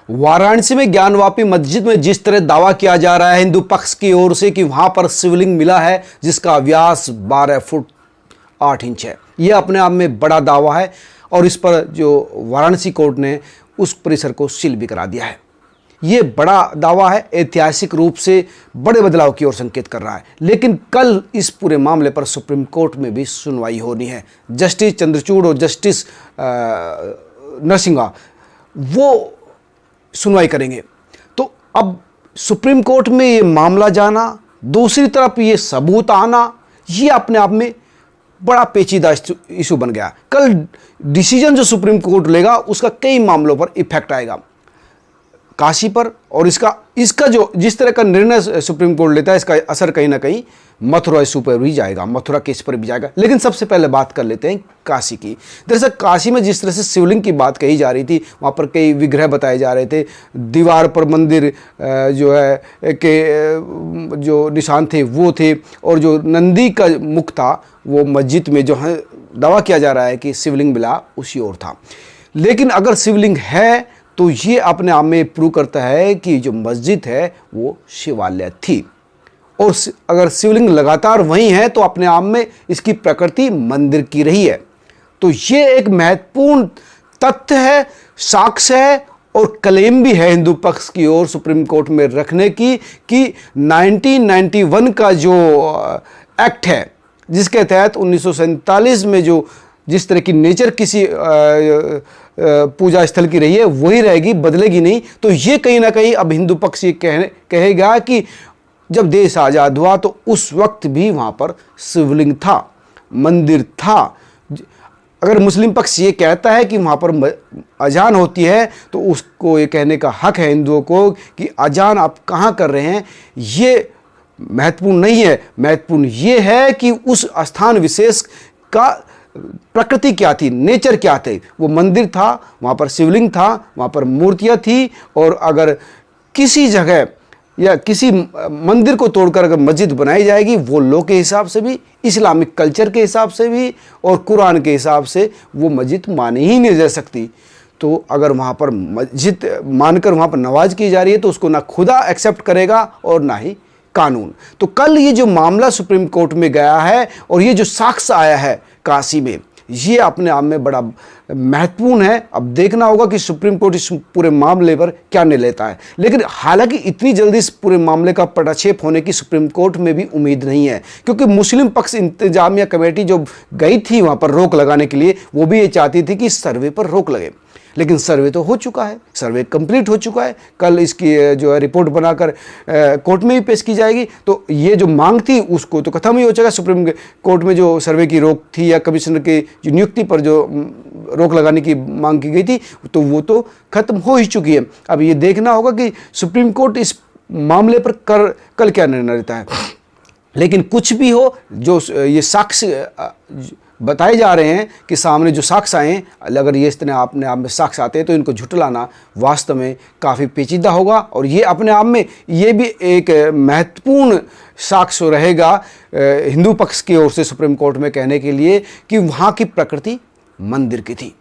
वाराणसी में ज्ञानवापी मस्जिद में जिस तरह दावा किया जा रहा है हिंदू पक्ष की ओर से कि वहां पर शिवलिंग मिला है जिसका व्यास 12 फुट 8 इंच है, यह अपने आप में बड़ा दावा है और इस पर जो वाराणसी कोर्ट ने उस परिसर को सील भी करा दिया है। ये बड़ा दावा है, ऐतिहासिक रूप से बड़े बदलाव की ओर संकेत कर रहा है। लेकिन कल इस पूरे मामले पर सुप्रीम कोर्ट में भी सुनवाई होनी है। जस्टिस चंद्रचूड़ और जस्टिस नरसिंहा वो सुनवाई करेंगे। तो अब सुप्रीम कोर्ट में ये मामला जाना, दूसरी तरफ ये सबूत आना, ये अपने आप में बड़ा पेचीदा इशू बन गया। कल डिसीजन जो सुप्रीम कोर्ट लेगा उसका कई मामलों पर इफेक्ट आएगा, काशी पर, और इसका जो जिस तरह का निर्णय सुप्रीम कोर्ट लेता है इसका असर कहीं ना कहीं मथुरा इशू पर भी जाएगा, मथुरा केस पर भी जाएगा। लेकिन सबसे पहले बात कर लेते हैं काशी की। दरअसल काशी में जिस तरह से शिवलिंग की बात कही जा रही थी, वहाँ पर कई विग्रह बताए जा रहे थे, दीवार पर मंदिर जो है के जो निशान थे वो थे, और जो नंदी का मुख था वो मस्जिद में जो है दावा किया जा रहा है कि शिवलिंग मिला उसी ओर था। लेकिन अगर शिवलिंग है तो ये अपने आप में प्रूव करता है कि जो मस्जिद है वो शिवालय थी, और अगर शिवलिंग लगातार वहीं है तो अपने आप में इसकी प्रकृति मंदिर की रही है। तो ये एक महत्वपूर्ण तथ्य है, साक्ष्य है और क्लेम भी है हिंदू पक्ष की ओर सुप्रीम कोर्ट में रखने की कि 1991 का जो एक्ट है जिसके तहत 1947 में जो जिस तरह की नेचर किसी पूजा स्थल की रही है वही रहेगी, बदलेगी नहीं। तो ये कहीं ना कहीं अब हिंदू पक्ष ये कहेगा कि जब देश आज़ाद हुआ तो उस वक्त भी वहाँ पर शिवलिंग था, मंदिर था। अगर मुस्लिम पक्ष ये कहता है कि वहाँ पर अजान होती है तो उसको ये कहने का हक है हिंदुओं को कि अजान आप कहाँ कर रहे हैं, ये महत्वपूर्ण नहीं है। महत्वपूर्ण ये है कि उस स्थान विशेष का प्रकृति क्या थी, नेचर क्या थे। वो मंदिर था, वहाँ पर शिवलिंग था, वहाँ पर मूर्तियाँ थी, और अगर किसी जगह या किसी मंदिर को तोड़कर अगर मस्जिद बनाई जाएगी वो लॉ के हिसाब से भी, इस्लामिक कल्चर के हिसाब से भी और कुरान के हिसाब से वो मस्जिद मानी ही नहीं जा सकती। तो अगर वहाँ पर मस्जिद मानकर वहाँ पर नमाज की जा रही है तो उसको ना खुदा एक्सेप्ट करेगा और ना ही कानून। तो कल ये जो मामला सुप्रीम कोर्ट में गया है और ये जो साक्ष्य आया है काशी में, ये अपने आप में बड़ा महत्वपूर्ण है। अब देखना होगा कि सुप्रीम कोर्ट इस पूरे मामले पर क्या निर्णय लेता है। लेकिन हालांकि इतनी जल्दी इस पूरे मामले का पटाक्षेप होने की सुप्रीम कोर्ट में भी उम्मीद नहीं है, क्योंकि मुस्लिम पक्ष इंतजामिया कमेटी जो गई थी वहाँ पर रोक लगाने के लिए, वो भी ये चाहती थी कि सर्वे पर रोक लगे। लेकिन सर्वे तो हो चुका है, सर्वे कंप्लीट हो चुका है। कल इसकी जो है रिपोर्ट बनाकर कोर्ट में भी पेश की जाएगी। तो ये जो मांग थी उसको तो खत्म ही हो जाएगा। सुप्रीम कोर्ट में जो सर्वे की रोक थी या कमिश्नर की जो नियुक्ति पर जो रोक लगाने की मांग की गई थी तो वो तो खत्म हो ही चुकी है। अब ये देखना होगा कि सुप्रीम कोर्ट इस मामले पर कल क्या निर्णय लेता है। लेकिन कुछ भी हो, जो ये साक्ष्य बताए जा रहे हैं कि सामने जो साक्ष्य आए हैं, अगर ये इस तरह अपने आप में साक्ष्य आते हैं तो इनको झुठलाना वास्तव में काफ़ी पेचीदा होगा। और ये अपने आप में ये भी एक महत्वपूर्ण साक्ष्य रहेगा हिंदू पक्ष की ओर से सुप्रीम कोर्ट में कहने के लिए कि वहाँ की प्रकृति मंदिर की थी।